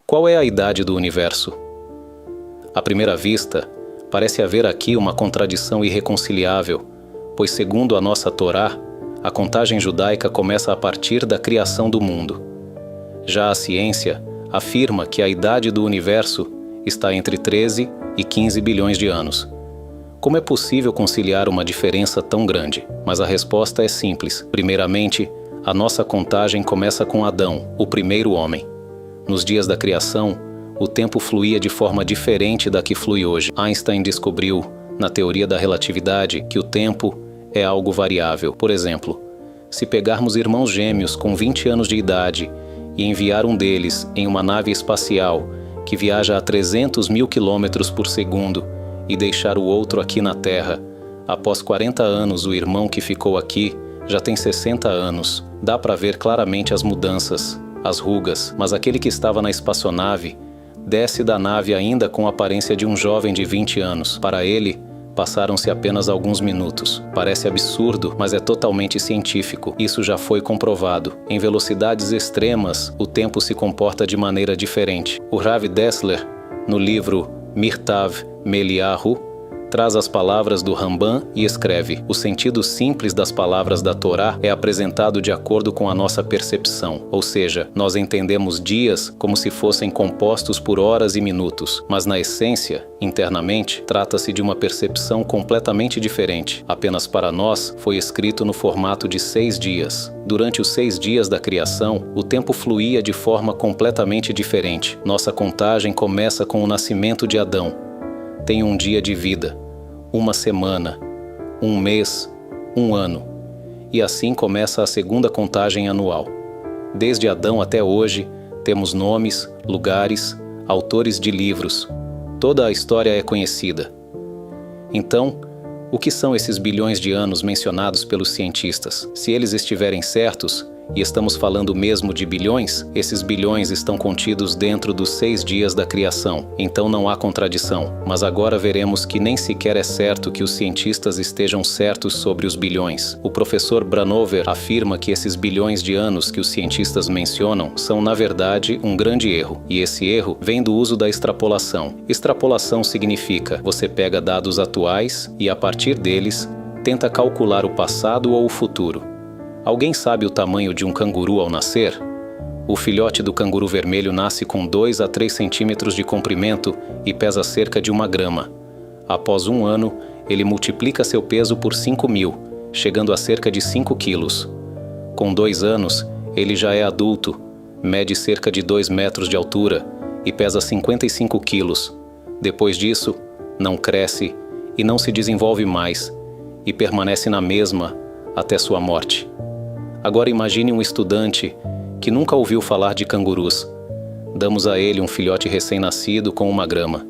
Qual é a idade do universo? À primeira vista, parece haver aqui uma contradição irreconciliável, pois segundo a nossa Torá, a contagem judaica começa a partir da criação do mundo. Já a ciência afirma que a idade do universo está entre 13 e 15 bilhões de anos. Como é possível conciliar uma diferença tão grande? Mas a resposta é simples. Primeiramente, a nossa contagem começa com Adão, o primeiro homem. Nos dias da criação, o tempo fluía de forma diferente da que flui hoje. Einstein descobriu, na teoria da relatividade, que o tempo é algo variável. Por exemplo, se pegarmos irmãos gêmeos com 20 anos de idade e enviar um deles em uma nave espacial que viaja a 300 mil quilômetros por segundo e deixar o outro aqui na Terra, após 40 anos o irmão que ficou aqui já tem 60 anos. Dá para ver claramente as mudanças, as rugas, mas aquele que estava na espaçonave desce da nave ainda com a aparência de um jovem de 20 anos. Para ele, passaram-se apenas alguns minutos. Parece absurdo, mas é totalmente científico. Isso já foi comprovado. Em velocidades extremas, o tempo se comporta de maneira diferente. O Rav Dessler, no livro Mirtav Meliahu, traz as palavras do Rambam e escreve: o sentido simples das palavras da Torá é apresentado de acordo com a nossa percepção, ou seja, nós entendemos dias como se fossem compostos por horas e minutos, mas na essência, internamente, trata-se de uma percepção completamente diferente. Apenas para nós foi escrito no formato de 6 dias. Durante os 6 dias da criação, o tempo fluía de forma completamente diferente. Nossa contagem começa com o nascimento de Adão. Tem um dia de vida, uma semana, um mês, um ano. E assim começa a segunda contagem anual. Desde Adão até hoje, temos nomes, lugares, autores de livros. Toda a história é conhecida. Então, o que são esses bilhões de anos mencionados pelos cientistas? Se eles estiverem certos, e estamos falando mesmo de bilhões, esses bilhões estão contidos dentro dos 6 dias da criação, então não há contradição. Mas agora veremos que nem sequer é certo que os cientistas estejam certos sobre os bilhões. O professor Branover afirma que esses bilhões de anos que os cientistas mencionam são, na verdade, um grande erro, e esse erro vem do uso da extrapolação. Extrapolação significa: você pega dados atuais e, a partir deles, tenta calcular o passado ou o futuro. Alguém sabe o tamanho de um canguru ao nascer? O filhote do canguru vermelho nasce com 2 a 3 centímetros de comprimento e pesa cerca de 1 grama. Após 1 ano, ele multiplica seu peso por 5.000, chegando a cerca de 5 quilos. Com 2 anos, ele já é adulto, mede cerca de 2 metros de altura e pesa 55 quilos. Depois disso, não cresce e não se desenvolve mais, e permanece na mesma até sua morte. Agora imagine um estudante que nunca ouviu falar de cangurus. Damos a ele um filhote recém-nascido com 1 grama.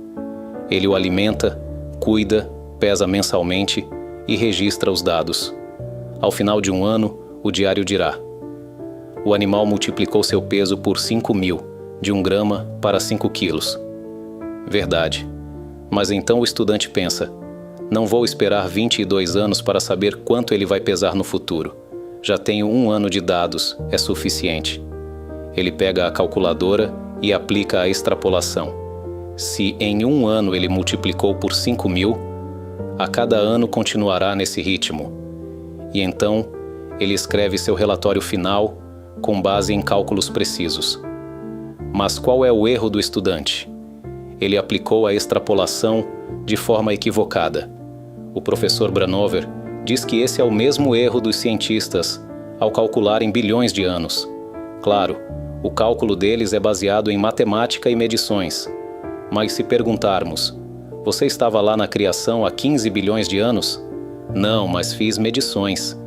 Ele o alimenta, cuida, pesa mensalmente e registra os dados. Ao final de 1 ano, o diário dirá: o animal multiplicou seu peso por 5.000, de 1 grama para 5 quilos. Verdade. Mas então o estudante pensa: não vou esperar 22 anos para saber quanto ele vai pesar no futuro. Já tenho 1 ano de dados, é suficiente. Ele pega a calculadora e aplica a extrapolação. Se em 1 ano ele multiplicou por 5.000, a cada ano continuará nesse ritmo. E então, ele escreve seu relatório final com base em cálculos precisos. Mas qual é o erro do estudante? Ele aplicou a extrapolação de forma equivocada. O professor Branover diz que esse é o mesmo erro dos cientistas ao calcularem bilhões de anos. Claro, o cálculo deles é baseado em matemática e medições. Mas se perguntarmos: você estava lá na criação há 15 bilhões de anos? Não, mas fiz medições.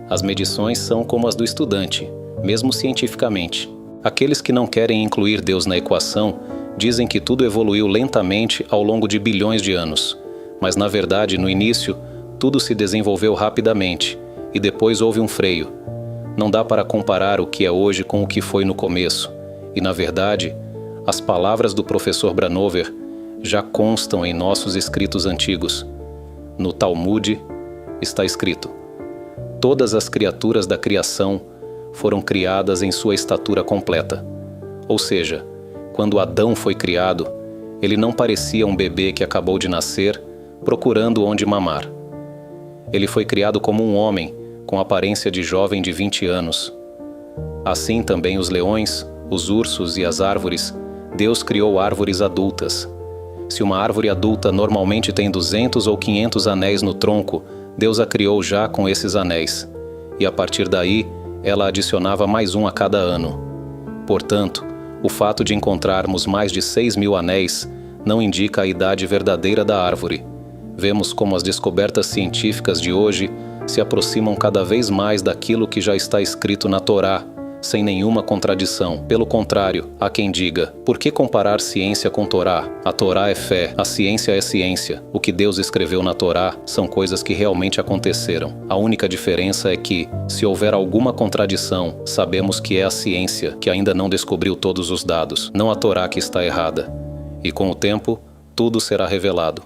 As medições são como as do estudante, mesmo cientificamente. Aqueles que não querem incluir Deus na equação dizem que tudo evoluiu lentamente ao longo de bilhões de anos. Mas na verdade, no início, tudo se desenvolveu rapidamente, e depois houve um freio. Não dá para comparar o que é hoje com o que foi no começo, e na verdade, as palavras do professor Branover já constam em nossos escritos antigos. No Talmud está escrito: todas as criaturas da criação foram criadas em sua estatura completa. Ou seja, quando Adão foi criado, ele não parecia um bebê que acabou de nascer, procurando onde mamar. Ele foi criado como um homem, com aparência de jovem de 20 anos. Assim também os leões, os ursos e as árvores, Deus criou árvores adultas. Se uma árvore adulta normalmente tem 200 ou 500 anéis no tronco, Deus a criou já com esses anéis. E a partir daí, ela adicionava mais um a cada ano. Portanto, o fato de encontrarmos mais de 6.000 anéis não indica a idade verdadeira da árvore. Vemos como as descobertas científicas de hoje se aproximam cada vez mais daquilo que já está escrito na Torá, sem nenhuma contradição. Pelo contrário, há quem diga: por que comparar ciência com Torá? A Torá é fé, a ciência é ciência. O que Deus escreveu na Torá são coisas que realmente aconteceram. A única diferença é que, se houver alguma contradição, sabemos que é a ciência que ainda não descobriu todos os dados, não a Torá que está errada. E com o tempo, tudo será revelado.